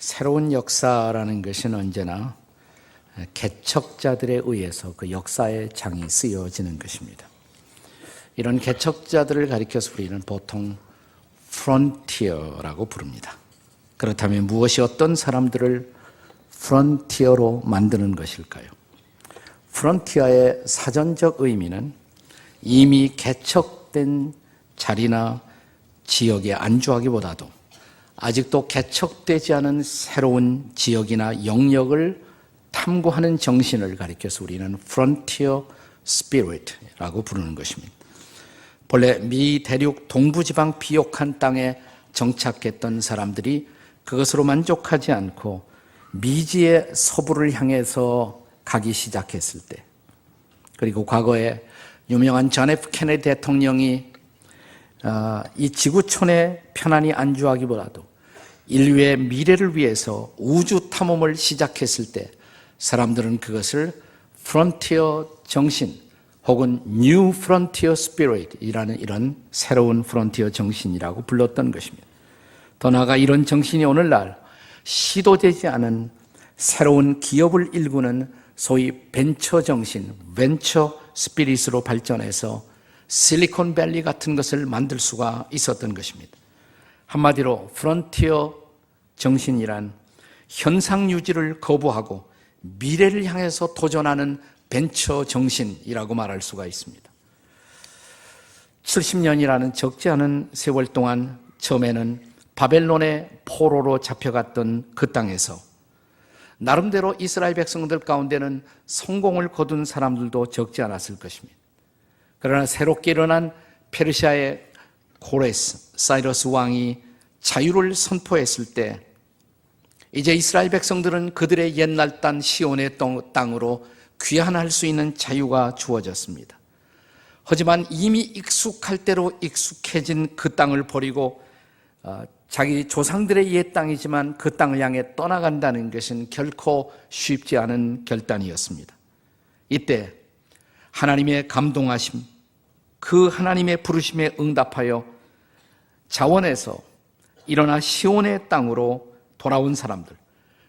새로운 역사라는 것은 언제나 개척자들에 의해서 그 역사의 장이 쓰여지는 것입니다. 이런 개척자들을 가리켜서 우리는 보통 프론티어라고 부릅니다. 그렇다면 무엇이 어떤 사람들을 프론티어로 만드는 것일까요? 프론티어의 사전적 의미는 이미 개척된 자리나 지역에 안주하기보다도 아직도 개척되지 않은 새로운 지역이나 영역을 탐구하는 정신을 가리켜서 우리는 Frontier Spirit라고 부르는 것입니다. 본래 미 대륙 동부지방 비옥한 땅에 정착했던 사람들이 그것으로 만족하지 않고 미지의 서부를 향해서 가기 시작했을 때, 그리고 과거에 유명한 존 F 케네디 대통령이 이 지구촌에 편안히 안주하기보다도 인류의 미래를 위해서 우주 탐험을 시작했을 때 사람들은 그것을 프론티어 정신 혹은 New Frontier Spirit이라는 이런 새로운 프론티어 정신이라고 불렀던 것입니다. 더 나아가 이런 정신이 오늘날 시도되지 않은 새로운 기업을 일구는 소위 벤처 정신, 벤처 스피릿으로 발전해서 실리콘밸리 같은 것을 만들 수가 있었던 것입니다. 한마디로 프론티어 정신이란 현상 유지를 거부하고 미래를 향해서 도전하는 벤처 정신이라고 말할 수가 있습니다. 70년이라는 적지 않은 세월 동안 처음에는 바벨론의 포로로 잡혀갔던 그 땅에서 나름대로 이스라엘 백성들 가운데는 성공을 거둔 사람들도 적지 않았을 것입니다. 그러나 새롭게 일어난 페르시아의 고레스, 사이러스 왕이 자유를 선포했을 때 이제 이스라엘 백성들은 그들의 옛날 땅 시온의 땅으로 귀환할 수 있는 자유가 주어졌습니다. 하지만 이미 익숙할 대로 익숙해진 그 땅을 버리고 자기 조상들의 옛 땅이지만 그 땅을 향해 떠나간다는 것은 결코 쉽지 않은 결단이었습니다. 이때 하나님의 감동하심, 그 하나님의 부르심에 응답하여 자원에서 일어나 시온의 땅으로 돌아온 사람들,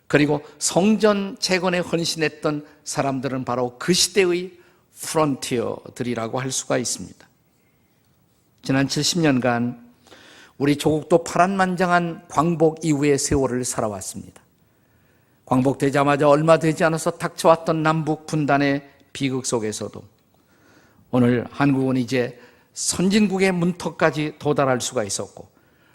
그리고 성전 재건에 헌신했던 사람들은 바로 그 시대의 프론티어들이라고 할 수가 있습니다. 지난 70년간 우리 조국도 파란만장한 광복 이후의 세월을 살아왔습니다. 광복되자마자 얼마 되지 않아서 닥쳐왔던 남북 분단의 비극 속에서도 오늘 한국은 이제 선진국의 문턱까지 도달할 수가 있었고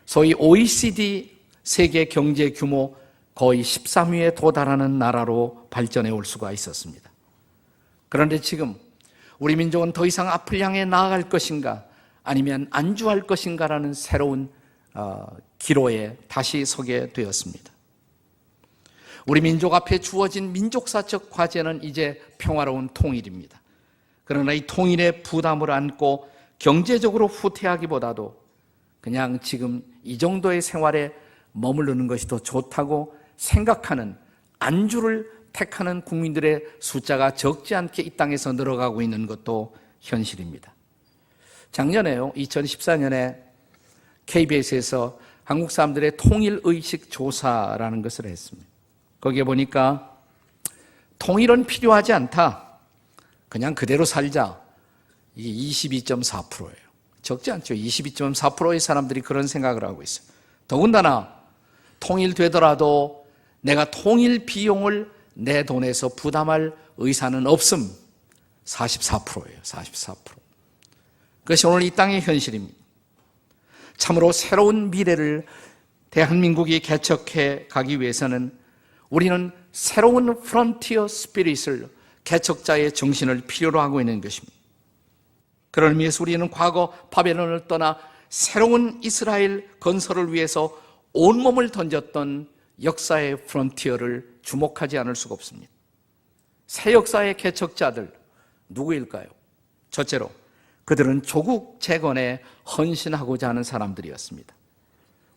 소위 OECD 세계 경제 규모 거의 13위에 도달하는 나라로 발전해 올 수가 있었습니다. 그런데 지금 우리 민족은 더 이상 앞을 향해 나아갈 것인가 아니면 안주할 것인가라는 새로운 기로에 다시 서게 되었습니다. 우리 민족 앞에 주어진 민족사적 과제는 이제 평화로운 통일입니다. 그러나 이 통일의 부담을 안고 경제적으로 후퇴하기보다도 그냥 지금 이 정도의 생활에 머무르는 것이 더 좋다고 생각하는 안주를 택하는 국민들의 숫자가 적지 않게 이 땅에서 늘어가고 있는 것도 현실입니다. 작년에요, 2014년에 KBS에서 한국 사람들의 통일의식 조사라는 것을 했습니다. 거기에 보니까 통일은 필요하지 않다, 그냥 그대로 살자, 이게 22.4%예요. 적지 않죠. 22.4%의 사람들이 그런 생각을 하고 있어요. 더군다나 통일되더라도 내가 통일 비용을 내 돈에서 부담할 의사는 없음, 44%예요. 44%. 그것이 오늘 이 땅의 현실입니다. 참으로 새로운 미래를 대한민국이 개척해 가기 위해서는 우리는 새로운 프론티어 스피릿을, 개척자의 정신을 필요로 하고 있는 것입니다. 그런 의미에서 우리는 과거 바벨론을 떠나 새로운 이스라엘 건설을 위해서 온몸을 던졌던 역사의 프론티어를 주목하지 않을 수가 없습니다. 새 역사의 개척자들 누구일까요? 첫째로 그들은 조국 재건에 헌신하고자 하는 사람들이었습니다.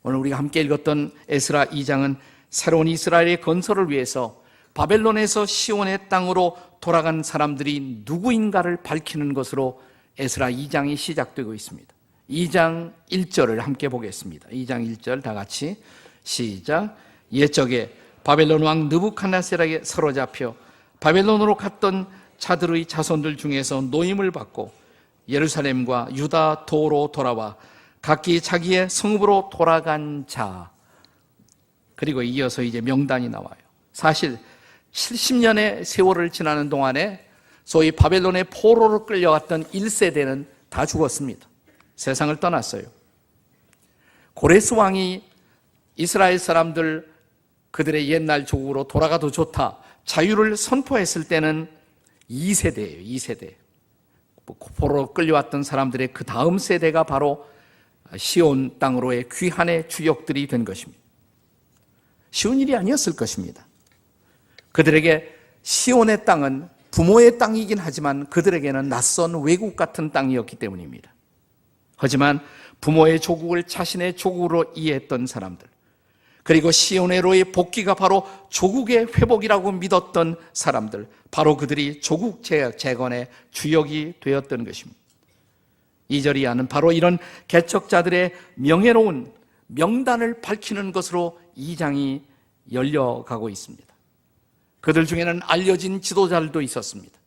오늘 우리가 함께 읽었던 에스라 2장은 새로운 이스라엘의 건설을 위해서 바벨론에서 시온의 땅으로 돌아간 사람들이 누구인가를 밝히는 것으로 에스라 2장이 시작되고 있습니다. 2장 1절을 함께 보겠습니다. 2장 1절 다 같이 시작. 옛적에 바벨론 왕 느부갓네살에게 사로잡혀 바벨론으로 갔던 자들의 자손들 중에서 노임을 받고 예루살렘과 유다 도로 돌아와 각기 자기의 성읍으로 돌아간 자, 그리고 이어서 이제 명단이 나와요. 사실 70년의 세월을 지나는 동안에 소위 바벨론의 포로로 끌려갔던 1세대는 다 죽었습니다. 세상을 떠났어요. 고레스 왕이 이스라엘 사람들 그들의 옛날 조국으로 돌아가도 좋다, 자유를 선포했을 때는 2세대예요. 2세대. 포로로 끌려왔던 사람들의 그 다음 세대가 바로 시온 땅으로의 귀환의 주역들이 된 것입니다. 쉬운 일이 아니었을 것입니다. 그들에게 시온의 땅은 부모의 땅이긴 하지만 그들에게는 낯선 외국 같은 땅이었기 때문입니다. 하지만 부모의 조국을 자신의 조국으로 이해했던 사람들, 그리고 시온으로의 복귀가 바로 조국의 회복이라고 믿었던 사람들, 바로 그들이 조국 재건의 주역이 되었던 것입니다. 2절 이하는 바로 이런 개척자들의 명예로운 명단을 밝히는 것으로 2장이 열려가고 있습니다. 그들 중에는 알려진 지도자들도 있었습니다.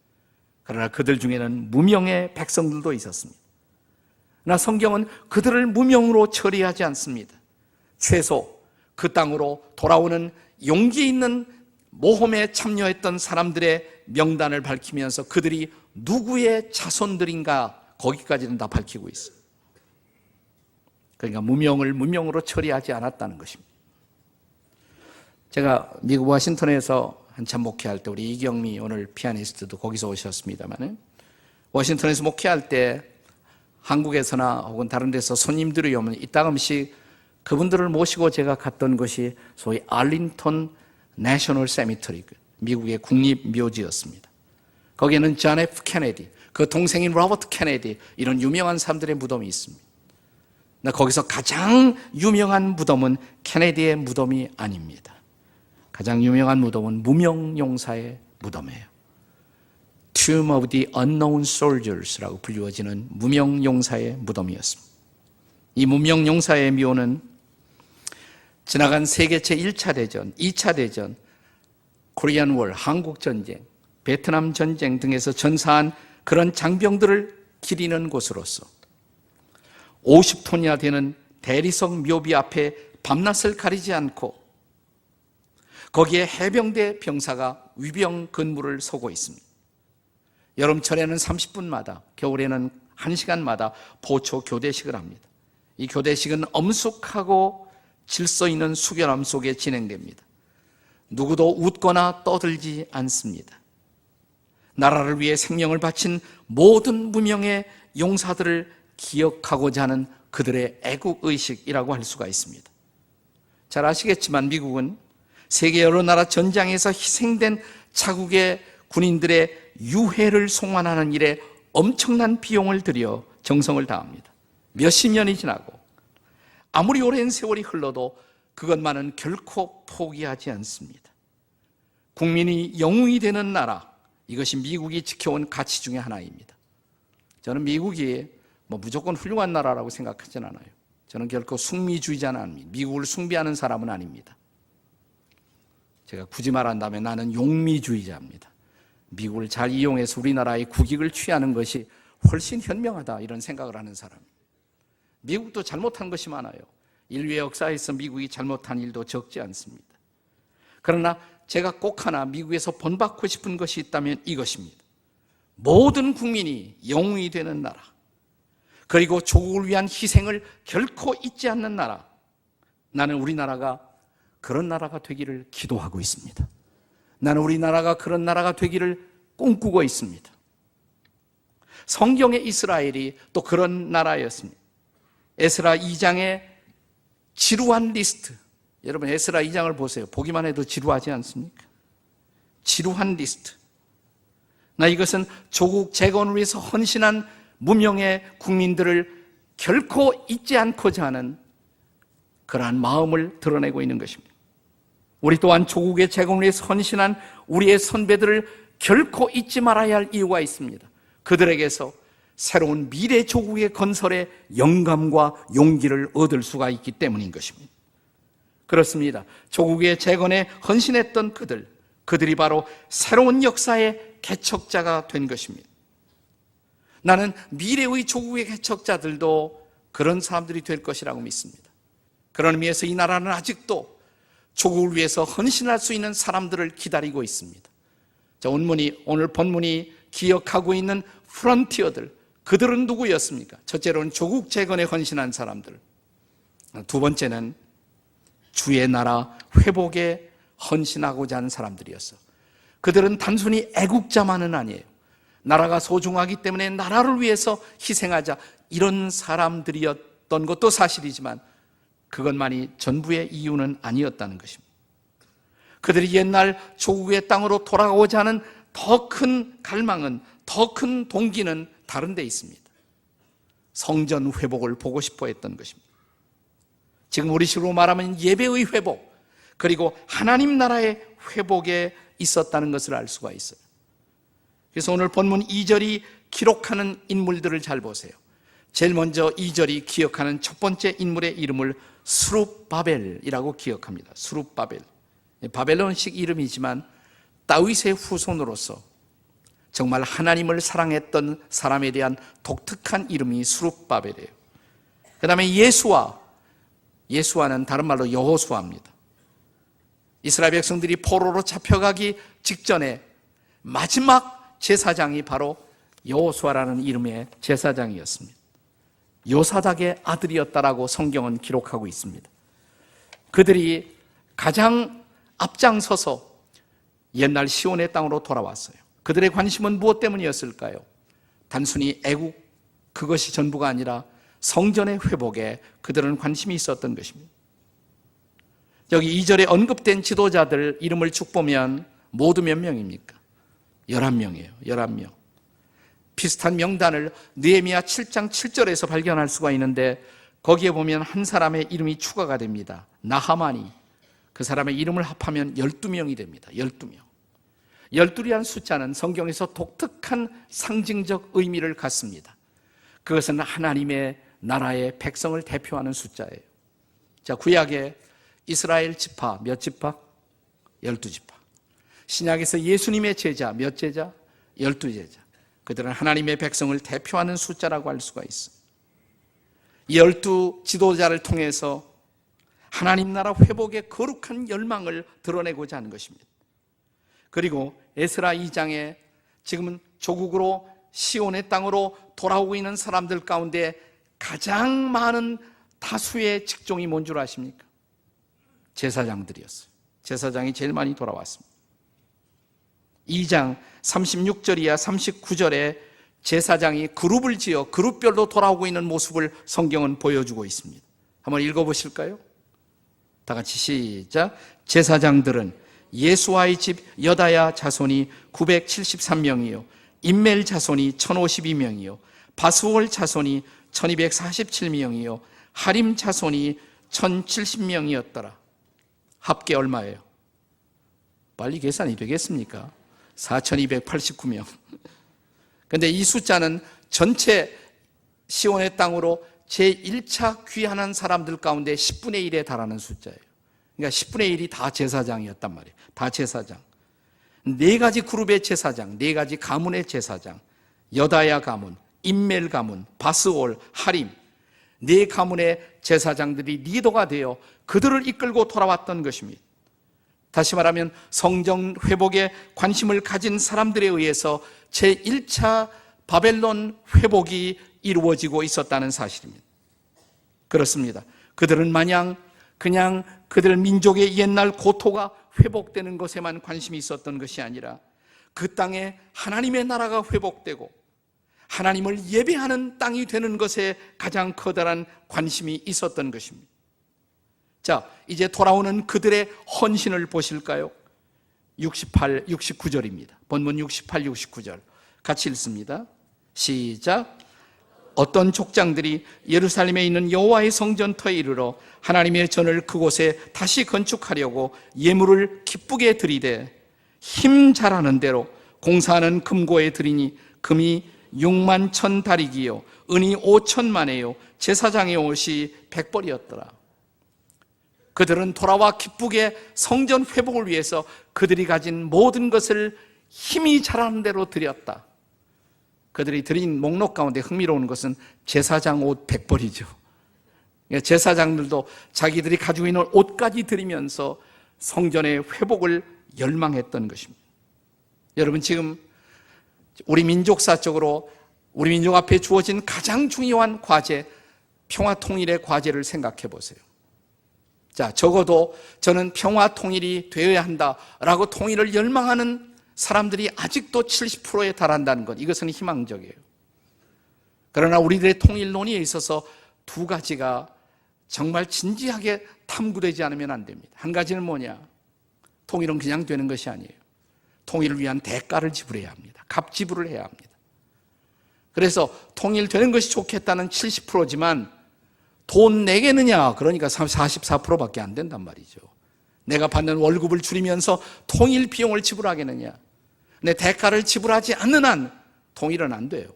그러나 그들 중에는 무명의 백성들도 있었습니다. 그러나 성경은 그들을 무명으로 처리하지 않습니다. 최소 그 땅으로 돌아오는 용기 있는 모험에 참여했던 사람들의 명단을 밝히면서 그들이 누구의 자손들인가 거기까지는 다 밝히고 있어요. 그러니까 무명을 무명으로 처리하지 않았다는 것입니다. 제가 미국 워싱턴에서 한참 목회할 때, 우리 이경미 오늘 피아니스트도 거기서 오셨습니다만, 워싱턴에서 목회할 때 한국에서나 혹은 다른 데서 손님들이 오면 이따금씩 그분들을 모시고 제가 갔던 것이 소위 알링턴 내셔널 세미터리, 미국의 국립묘지였습니다. 거기에는 존 F 케네디, 그 동생인 로버트 케네디, 이런 유명한 사람들의 무덤이 있습니다. 거기서 가장 유명한 무덤은 케네디의 무덤이 아닙니다. 가장 유명한 무덤은 무명용사의 무덤이에요. Tomb of the Unknown Soldiers라고 불리워지는 무명용사의 무덤이었습니다. 이 무명용사의 묘는 지나간 세계 제1차 대전, 2차 대전, 코리안 월, 한국전쟁, 베트남 전쟁 등에서 전사한 그런 장병들을 기리는 곳으로서 50톤이나 되는 대리석 묘비 앞에 밤낮을 가리지 않고 거기에 해병대 병사가 위병 근무를 서고 있습니다. 여름철에는 30분마다, 겨울에는 1시간마다 보초 교대식을 합니다. 이 교대식은 엄숙하고 질서 있는 숙연함 속에 진행됩니다. 누구도 웃거나 떠들지 않습니다. 나라를 위해 생명을 바친 모든 무명의 용사들을 기억하고자 하는 그들의 애국의식이라고 할 수가 있습니다. 잘 아시겠지만 미국은 세계 여러 나라 전장에서 희생된 자국의 군인들의 유해를 송환하는 일에 엄청난 비용을 들여 정성을 다합니다. 몇십 년이 지나고 아무리 오랜 세월이 흘러도 그것만은 결코 포기하지 않습니다. 국민이 영웅이 되는 나라, 이것이 미국이 지켜온 가치 중에 하나입니다. 저는 미국이 무조건 훌륭한 나라라고 생각하진 않아요. 저는 결코 숭미주의자는 아닙니다. 미국을 숭배하는 사람은 아닙니다. 제가 굳이 말한다면 나는 용미주의자입니다. 미국을 잘 이용해서 우리나라의 국익을 취하는 것이 훨씬 현명하다, 이런 생각을 하는 사람입니다. 미국도 잘못한 것이 많아요. 인류의 역사에서 미국이 잘못한 일도 적지 않습니다. 그러나 제가 꼭 하나 미국에서 본받고 싶은 것이 있다면 이것입니다. 모든 국민이 영웅이 되는 나라, 그리고 조국을 위한 희생을 결코 잊지 않는 나라, 나는 우리나라가 그런 나라가 되기를 기도하고 있습니다. 나는 우리나라가 그런 나라가 되기를 꿈꾸고 있습니다. 성경의 이스라엘이 또 그런 나라였습니다. 에스라 2장의 지루한 리스트, 여러분 에스라 2장을 보세요. 보기만 해도 지루하지 않습니까? 지루한 리스트. 이것은 조국 재건을 위해서 헌신한 무명의 국민들을 결코 잊지 않고자 하는 그러한 마음을 드러내고 있는 것입니다. 우리 또한 조국의 재건을 위해서 헌신한 우리의 선배들을 결코 잊지 말아야 할 이유가 있습니다. 그들에게서 새로운 미래 조국의 건설에 영감과 용기를 얻을 수가 있기 때문인 것입니다. 그렇습니다. 조국의 재건에 헌신했던 그들이 바로 새로운 역사의 개척자가 된 것입니다. 나는 미래의 조국의 개척자들도 그런 사람들이 될 것이라고 믿습니다. 그런 의미에서 이 나라는 아직도 조국을 위해서 헌신할 수 있는 사람들을 기다리고 있습니다. 자, 오늘 본문이 기억하고 있는 프론티어들, 그들은 누구였습니까? 첫째로는 조국 재건에 헌신한 사람들, 두 번째는 주의 나라 회복에 헌신하고자 하는 사람들이었어. 그들은 단순히 애국자만은 아니에요. 나라가 소중하기 때문에 나라를 위해서 희생하자, 이런 사람들이었던 것도 사실이지만 그것만이 전부의 이유는 아니었다는 것입니다. 그들이 옛날 조국의 땅으로 돌아가고자 하는 더 큰 갈망은, 더 큰 동기는 다른 데 있습니다. 성전 회복을 보고 싶어 했던 것입니다. 지금 우리식으로 말하면 예배의 회복, 그리고 하나님 나라의 회복에 있었다는 것을 알 수가 있어요. 그래서 오늘 본문 2절이 기록하는 인물들을 잘 보세요. 제일 먼저 2절이 기억하는 첫 번째 인물의 이름을 스룹바벨이라고 기억합니다. 스룹바벨. 바벨론식 이름이지만 다윗의 후손으로서 정말 하나님을 사랑했던 사람에 대한 독특한 이름이 스룹바벨이에요. 그 다음에 예수아는 다른 말로 여호수아입니다. 이스라엘 백성들이 포로로 잡혀가기 직전에 마지막 제사장이 바로 여호수아라는 이름의 제사장이었습니다. 요사닥의 아들이었다라고 성경은 기록하고 있습니다. 그들이 가장 앞장서서 옛날 시온의 땅으로 돌아왔어요. 그들의 관심은 무엇 때문이었을까요? 단순히 애국, 그것이 전부가 아니라 성전의 회복에 그들은 관심이 있었던 것입니다. 여기 2절에 언급된 지도자들 이름을 쭉 보면 모두 몇 명입니까? 11명이에요. 11명. 비슷한 명단을 느헤미야 7장 7절에서 발견할 수가 있는데 거기에 보면 한 사람의 이름이 추가가 됩니다. 나하만이. 그 사람의 이름을 합하면 12명이 됩니다. 12명. 12이라는 숫자는 성경에서 독특한 상징적 의미를 갖습니다. 그것은 하나님의 나라의 백성을 대표하는 숫자예요. 자, 구약에 이스라엘 지파 몇 지파? 12지파. 신약에서 예수님의 제자 몇 제자? 12제자. 그들은 하나님의 백성을 대표하는 숫자라고 할 수가 있어요. 12 지도자를 통해서 하나님 나라 회복의 거룩한 열망을 드러내고자 하는 것입니다. 그리고 에스라 2장에 지금은 조국으로 시온의 땅으로 돌아오고 있는 사람들 가운데 가장 많은 다수의 직종이 뭔 줄 아십니까? 제사장들이었어요. 제사장이 제일 많이 돌아왔습니다. 2장 36절이야 39절에 제사장이 그룹을 지어 그룹별로 돌아오고 있는 모습을 성경은 보여주고 있습니다. 한번 읽어보실까요? 다 같이 시작. 제사장들은 예수아의 집 여다야 자손이 973명이요 임멜 자손이 1052명이요 바스월 자손이 1247명이요 하림 자손이 1070명이었더라. 합계 얼마예요? 빨리 계산이 되겠습니까? 4289명. 그런데 이 숫자는 전체 시온의 땅으로 제1차 귀환한 사람들 가운데 10분의 1에 달하는 숫자예요. 그러니까 10분의 1이 다 제사장이었단 말이에요. 다 제사장. 4가지 그룹의 제사장, 4가지 가문의 제사장, 여다야 가문, 임멜 가문, 바스올, 하림, 4가문의 제사장들이 리더가 되어 그들을 이끌고 돌아왔던 것입니다. 다시 말하면 성전 회복에 관심을 가진 사람들에 의해서 제1차 바벨론 회복이 이루어지고 있었다는 사실입니다. 그렇습니다. 그들은 마냥 그냥 그들 민족의 옛날 고토가 회복되는 것에만 관심이 있었던 것이 아니라 그 땅에 하나님의 나라가 회복되고 하나님을 예배하는 땅이 되는 것에 가장 커다란 관심이 있었던 것입니다. 자, 이제 돌아오는 그들의 헌신을 보실까요? 68, 69절입니다. 본문 68, 69절 같이 읽습니다. 시작. 어떤 족장들이 예루살렘에 있는 여호와의 성전터에 이르러 하나님의 전을 그곳에 다시 건축하려고 예물을 기쁘게 드리되 힘 잘하는 대로 공사하는 금고에 드리니 금이 6만 1천 다리기요 은이 5천만에요 제사장의 옷이 100벌이었더라. 그들은 돌아와 기쁘게 성전 회복을 위해서 그들이 가진 모든 것을 힘이 자라는 대로 드렸다. 그들이 드린 목록 가운데 흥미로운 것은 제사장 옷 100벌이죠. 제사장들도 자기들이 가지고 있는 옷까지 드리면서 성전의 회복을 열망했던 것입니다. 여러분, 지금 우리 민족사적으로 우리 민족 앞에 주어진 가장 중요한 과제, 평화 통일의 과제를 생각해 보세요. 자, 적어도 저는 평화 통일이 되어야 한다라고 통일을 열망하는 사람들이 아직도 70%에 달한다는 것, 이것은 희망적이에요. 그러나 우리들의 통일 논의에 있어서 두 가지가 정말 진지하게 탐구되지 않으면 안 됩니다. 한 가지는 뭐냐? 통일은 그냥 되는 것이 아니에요. 통일을 위한 대가를 지불해야 합니다. 값지불을 해야 합니다. 그래서 통일되는 것이 좋겠다는 70%지만 돈 내겠느냐? 그러니까 44%밖에 안 된단 말이죠. 내가 받는 월급을 줄이면서 통일 비용을 지불하겠느냐? 내 대가를 지불하지 않는 한 통일은 안 돼요.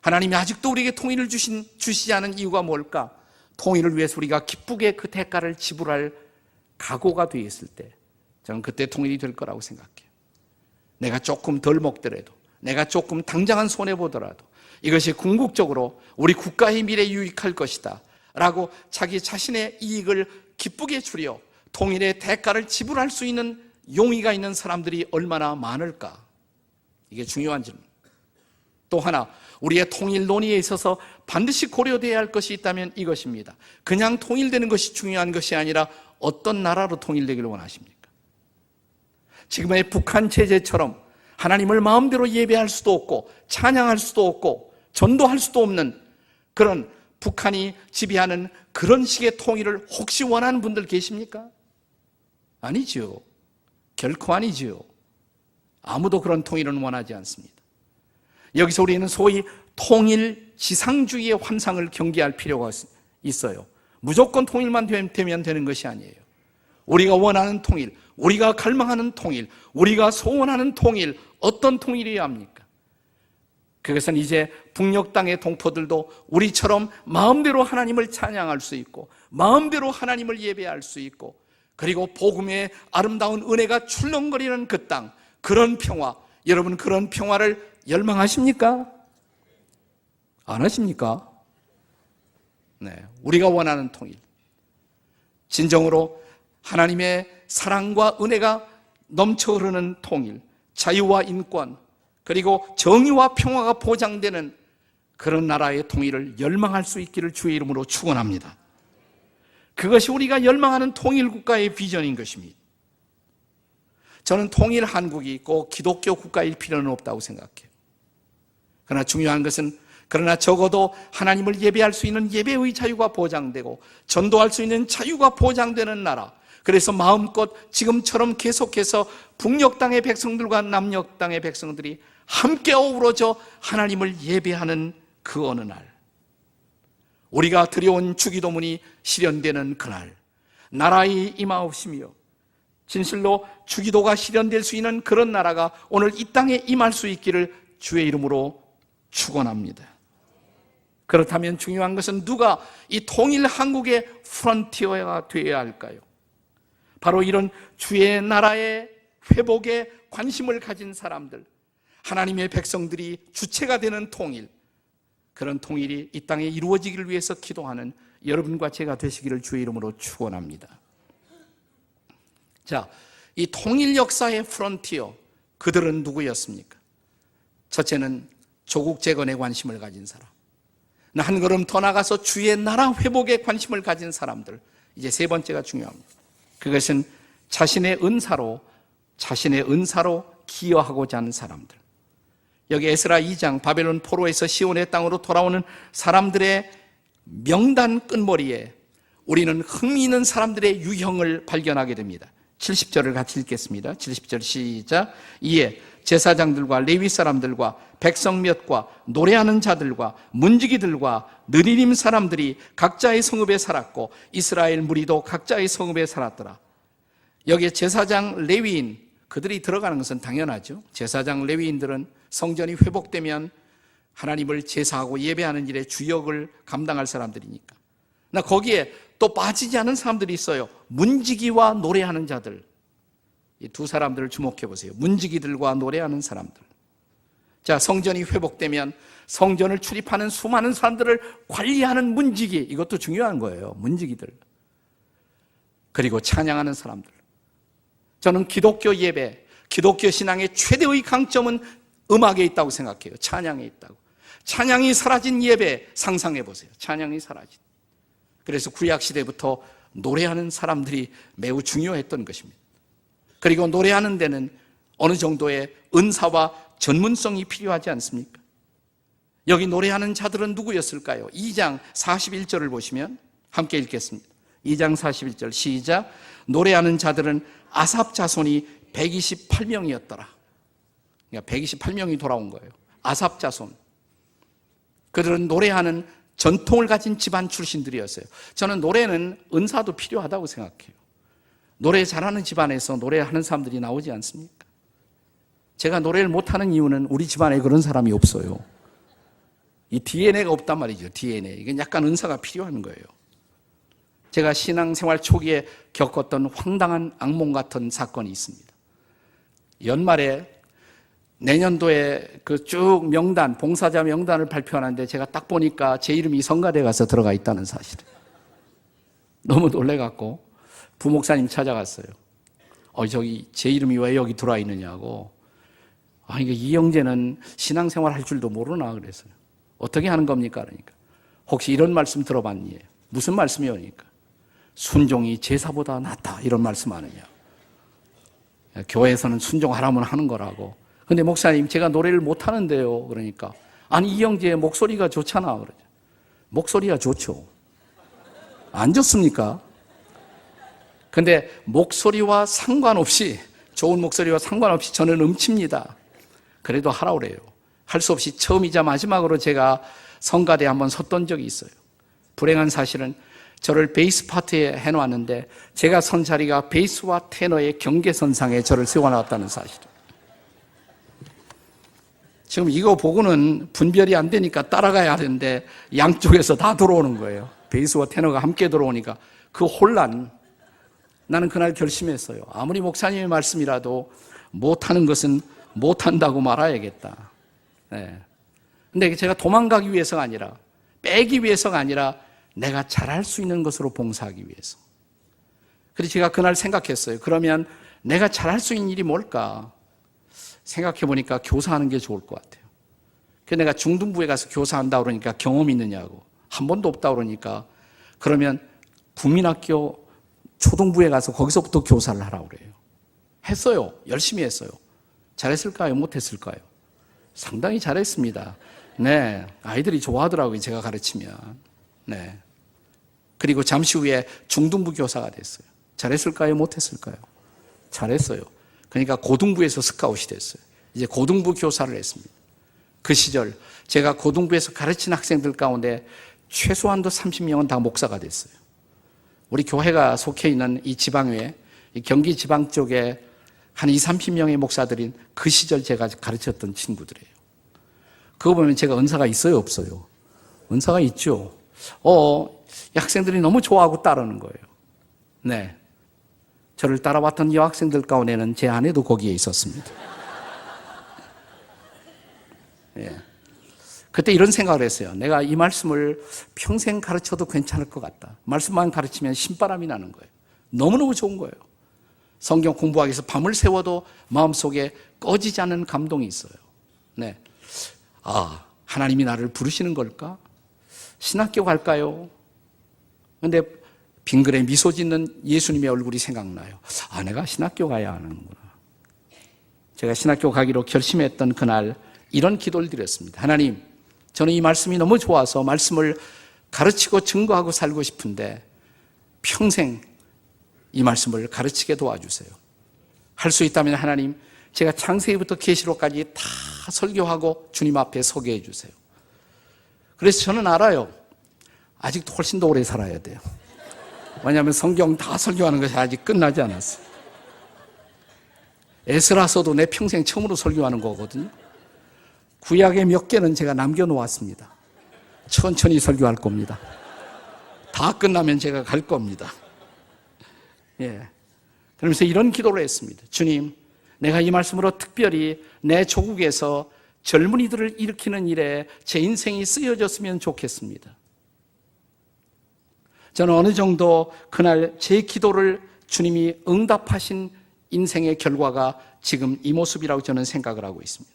하나님이 아직도 우리에게 통일을 주시지 않은 이유가 뭘까? 통일을 위해서 우리가 기쁘게 그 대가를 지불할 각오가 되어 있을 때 저는 그때 통일이 될 거라고 생각해요. 내가 조금 덜 먹더라도, 내가 조금 당장은 손해보더라도 이것이 궁극적으로 우리 국가의 미래에 유익할 것이다 라고 자기 자신의 이익을 기쁘게 줄여 통일의 대가를 지불할 수 있는 용의가 있는 사람들이 얼마나 많을까? 이게 중요한 질문. 또 하나, 우리의 통일 논의에 있어서 반드시 고려되어야 할 것이 있다면 이것입니다. 그냥 통일되는 것이 중요한 것이 아니라 어떤 나라로 통일되기를 원하십니까? 지금의 북한 체제처럼 하나님을 마음대로 예배할 수도 없고 찬양할 수도 없고 전도할 수도 없는 그런 북한이 지배하는 그런 식의 통일을 혹시 원하는 분들 계십니까? 아니죠. 결코 아니죠. 아무도 그런 통일은 원하지 않습니다. 여기서 우리는 소위 통일 지상주의의 환상을 경계할 필요가 있어요. 무조건 통일만 되면 되는 것이 아니에요. 우리가 원하는 통일, 우리가 갈망하는 통일, 우리가 소원하는 통일, 어떤 통일이어야 합니까? 그것은 이제 북녘 땅의 동포들도 우리처럼 마음대로 하나님을 찬양할 수 있고 마음대로 하나님을 예배할 수 있고 그리고 복음의 아름다운 은혜가 출렁거리는 그 땅, 그런 평화, 여러분 그런 평화를 열망하십니까? 안 하십니까? 네, 우리가 원하는 통일, 진정으로 하나님의 사랑과 은혜가 넘쳐 흐르는 통일, 자유와 인권, 그리고 정의와 평화가 보장되는 그런 나라의 통일을 열망할 수 있기를 주의 이름으로 축원합니다. 그것이 우리가 열망하는 통일 국가의 비전인 것입니다. 저는 통일 한국이 꼭 기독교 국가일 필요는 없다고 생각해요. 그러나 중요한 것은 그러나 적어도 하나님을 예배할 수 있는 예배의 자유가 보장되고 전도할 수 있는 자유가 보장되는 나라, 그래서 마음껏 지금처럼 계속해서 북녘 땅의 백성들과 남녘 땅의 백성들이 함께 어우러져 하나님을 예배하는 그 어느 날, 우리가 드려온 주기도문이 실현되는 그날, 나라의 임하옵시며 진실로 주기도가 실현될 수 있는 그런 나라가 오늘 이 땅에 임할 수 있기를 주의 이름으로 축원합니다. 그렇다면 중요한 것은 누가 이 통일 한국의 프론티어가 되어야 할까요? 바로 이런 주의 나라의 회복에 관심을 가진 사람들, 하나님의 백성들이 주체가 되는 통일, 그런 통일이 이 땅에 이루어지기를 위해서 기도하는 여러분과 제가 되시기를 주의 이름으로 축원합니다. 자, 이 통일 역사의 프론티어, 그들은 누구였습니까? 첫째는 조국 재건에 관심을 가진 사람, 한 걸음 더 나가서 주의 나라 회복에 관심을 가진 사람들. 이제 세 번째가 중요합니다. 그것은 자신의 은사로 기여하고자 하는 사람들. 여기 에스라 2장 바벨론 포로에서 시온의 땅으로 돌아오는 사람들의 명단 끝머리에 우리는 흥미있는 사람들의 유형을 발견하게 됩니다. 70절을 같이 읽겠습니다. 70절 시작. 이에 제사장들과 레위 사람들과 백성 몇과 노래하는 자들과 문지기들과 느리님 사람들이 각자의 성읍에 살았고 이스라엘 무리도 각자의 성읍에 살았더라. 여기에 제사장 레위인, 그들이 들어가는 것은 당연하죠. 제사장 레위인들은 성전이 회복되면 하나님을 제사하고 예배하는 일에 주역을 감당할 사람들이니까. 거기에 또 빠지지 않은 사람들이 있어요. 문지기와 노래하는 자들. 이 두 사람들을 주목해 보세요. 문지기들과 노래하는 사람들. 자, 성전이 회복되면 성전을 출입하는 수많은 사람들을 관리하는 문지기, 이것도 중요한 거예요. 문지기들. 그리고 찬양하는 사람들. 저는 기독교 예배, 기독교 신앙의 최대의 강점은 음악에 있다고 생각해요. 찬양에 있다고. 찬양이 사라진 예배 상상해 보세요. 찬양이 사라진. 그래서 구약 시대부터 노래하는 사람들이 매우 중요했던 것입니다. 그리고 노래하는 데는 어느 정도의 은사와 전문성이 필요하지 않습니까? 여기 노래하는 자들은 누구였을까요? 2장 41절을 보시면 함께 읽겠습니다. 2장 41절 시작. 노래하는 자들은 아삽 자손이 128명이었더라. 그러니까 128명이 돌아온 거예요. 아삽 자손. 그들은 노래하는 전통을 가진 집안 출신들이었어요. 저는 노래는 은사도 필요하다고 생각해요. 노래 잘하는 집안에서 노래하는 사람들이 나오지 않습니까? 제가 노래를 못하는 이유는 우리 집안에 그런 사람이 없어요. 이 DNA가 없단 말이죠. DNA. 이건 약간 은사가 필요한 거예요. 제가 신앙생활 초기에 겪었던 황당한 악몽 같은 사건이 있습니다. 연말에 내년도에 그 쭉 명단, 봉사자 명단을 발표하는데 제가 딱 보니까 제 이름이 성가대에 가서 들어가 있다는 사실. 너무 놀래갖고 부목사님 찾아갔어요. 저기 제 이름이 왜 여기 들어와 있느냐고. 이게 이영재는 신앙생활 할 줄도 모르나 그랬어요. 어떻게 하는 겁니까? 그러니까. 혹시 이런 말씀 들어봤니? 무슨 말씀이요? 그러니까. 순종이 제사보다 낫다. 이런 말씀 아느냐. 교회에서는 순종하라면 하는 거라고. 근데 목사님, 제가 노래를 못 하는데요. 그러니까. 아니, 이영재의 목소리가 좋잖아. 그러죠. 목소리가 좋죠. 안 좋습니까? 근데 목소리와 상관없이, 좋은 목소리와 상관없이 저는 음치입니다. 그래도 하라고 그래요. 할 수 없이 처음이자 마지막으로 제가 성가대에 한번 섰던 적이 있어요. 불행한 사실은 저를 베이스 파트에 해놓았는데 제가 선 자리가 베이스와 테너의 경계선상에 저를 세워놨다는 사실. 지금 이거 보고는 분별이 안 되니까 따라가야 하는데 양쪽에서 다 들어오는 거예요. 베이스와 테너가 함께 들어오니까 그 혼란. 나는 그날 결심했어요. 아무리 목사님의 말씀이라도 못하는 것은 못한다고 말아야겠다. 네. 근데 제가 도망가기 위해서가 아니라, 빼기 위해서가 아니라 내가 잘할 수 있는 것으로 봉사하기 위해서. 그래서 제가 그날 생각했어요. 그러면 내가 잘할 수 있는 일이 뭘까? 생각해 보니까 교사하는 게 좋을 것 같아요. 그래서 내가 중등부에 가서 교사한다 그러니까 경험 있느냐고. 한 번도 없다 그러니까 그러면 국민학교 초등부에 가서 거기서부터 교사를 하라고 그래요. 했어요. 열심히 했어요. 잘했을까요? 못했을까요? 상당히 잘했습니다. 네. 아이들이 좋아하더라고요. 제가 가르치면. 네. 그리고 잠시 후에 중등부 교사가 됐어요. 잘했을까요? 못했을까요? 잘했어요. 그러니까 고등부에서 스카웃이 됐어요. 이제 고등부 교사를 했습니다. 그 시절 제가 고등부에서 가르친 학생들 가운데 최소한도 30명은 다 목사가 됐어요. 우리 교회가 속해 있는 이 지방에, 이 경기 지방 쪽에 한 20, 30명의 목사들인 그 시절 제가 가르쳤던 친구들이에요. 그거 보면 제가 은사가 있어요, 없어요? 은사가 있죠. 이 학생들이 너무 좋아하고 따르는 거예요. 네. 저를 따라왔던 이 학생들 가운데는 제 아내도 거기에 있었습니다. 네. 그때 이런 생각을 했어요. 내가 이 말씀을 평생 가르쳐도 괜찮을 것 같다. 말씀만 가르치면 신바람이 나는 거예요. 너무너무 좋은 거예요. 성경 공부하기 위해서 밤을 새워도 마음속에 꺼지지 않는 감동이 있어요. 네. 하나님이 나를 부르시는 걸까? 신학교 갈까요? 근데 빙그레 미소 짓는 예수님의 얼굴이 생각나요. 내가 신학교 가야 하는구나. 제가 신학교 가기로 결심했던 그날 이런 기도를 드렸습니다. 하나님, 저는 이 말씀이 너무 좋아서 말씀을 가르치고 증거하고 살고 싶은데 평생 이 말씀을 가르치게 도와주세요. 할 수 있다면 하나님, 제가 창세기부터 계시록까지 다 설교하고 주님 앞에 서게 해주세요. 그래서 저는 알아요. 아직도 훨씬 더 오래 살아야 돼요. 왜냐하면 성경 다 설교하는 것이 아직 끝나지 않았어요. 에스라서도 내 평생 처음으로 설교하는 거거든요. 구약의 몇 개는 제가 남겨놓았습니다. 천천히 설교할 겁니다. 다 끝나면 제가 갈 겁니다. 예. 그러면서 이런 기도를 했습니다. 주님, 내가 이 말씀으로 특별히 내 조국에서 젊은이들을 일으키는 일에 제 인생이 쓰여졌으면 좋겠습니다. 저는 어느 정도 그날 제 기도를 주님이 응답하신 인생의 결과가 지금 이 모습이라고 저는 생각을 하고 있습니다.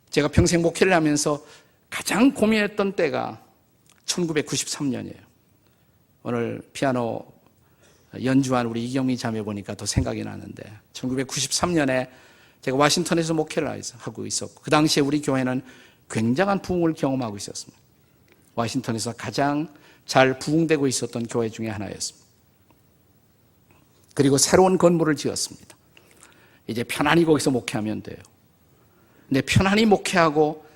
제가 평생 목회를 하면서 가장 고민했던 때가 1993년이에요. 오늘 피아노 연주한 우리 이경미 자매 보니까 더 생각이 나는데 1993년에 제가 워싱턴에서 목회를 하고 있었고 그 당시에 우리 교회는 굉장한 부흥을 경험하고 있었습니다. 워싱턴에서 가장 잘 부흥되고 있었던 교회 중에 하나였습니다. 그리고 새로운 건물을 지었습니다. 이제 편안히 거기서 목회하면 돼요. 근데 편안히 목회하고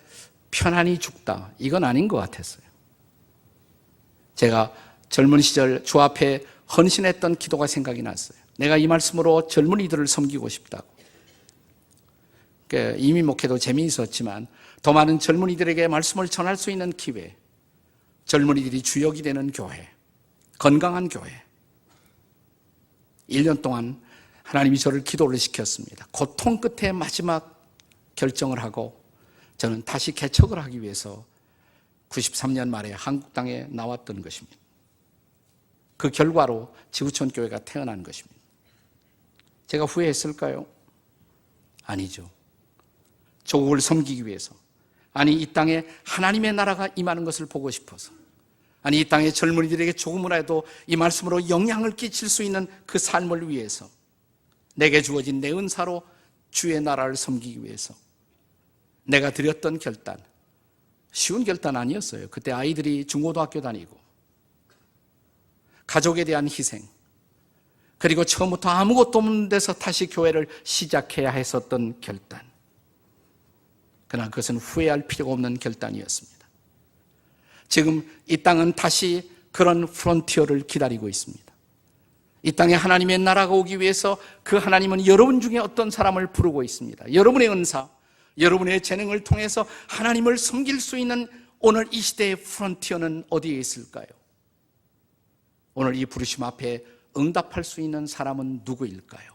편안히 죽다, 이건 아닌 것 같았어요. 제가 젊은 시절 주 앞에 헌신했던 기도가 생각이 났어요. 내가 이 말씀으로 젊은이들을 섬기고 싶다고. 이미 목회도 재미있었지만 더 많은 젊은이들에게 말씀을 전할 수 있는 기회, 젊은이들이 주역이 되는 교회, 건강한 교회. 1년 동안 하나님이 저를 기도를 시켰습니다. 고통 끝에 마지막 결정을 하고 저는 다시 개척을 하기 위해서 93년 말에 한국 땅에 나왔던 것입니다. 그 결과로 지구촌 교회가 태어난 것입니다. 제가 후회했을까요? 아니죠. 조국을 섬기기 위해서, 아니 이 땅에 하나님의 나라가 임하는 것을 보고 싶어서, 아니 이 땅의 젊은이들에게 조금이라도 이 말씀으로 영향을 끼칠 수 있는 그 삶을 위해서, 내게 주어진 내 은사로 주의 나라를 섬기기 위해서 내가 드렸던 결단, 쉬운 결단 아니었어요. 그때 아이들이 중고등학교 다니고 가족에 대한 희생, 그리고 처음부터 아무것도 없는 데서 다시 교회를 시작해야 했었던 결단. 그러나 그것은 후회할 필요가 없는 결단이었습니다. 지금 이 땅은 다시 그런 프론티어를 기다리고 있습니다. 이 땅에 하나님의 나라가 오기 위해서 그 하나님은 여러분 중에 어떤 사람을 부르고 있습니다. 여러분의 은사, 여러분의 재능을 통해서 하나님을 섬길 수 있는 오늘 이 시대의 프론티어는 어디에 있을까요? 오늘 이 부르심 앞에 응답할 수 있는 사람은 누구일까요?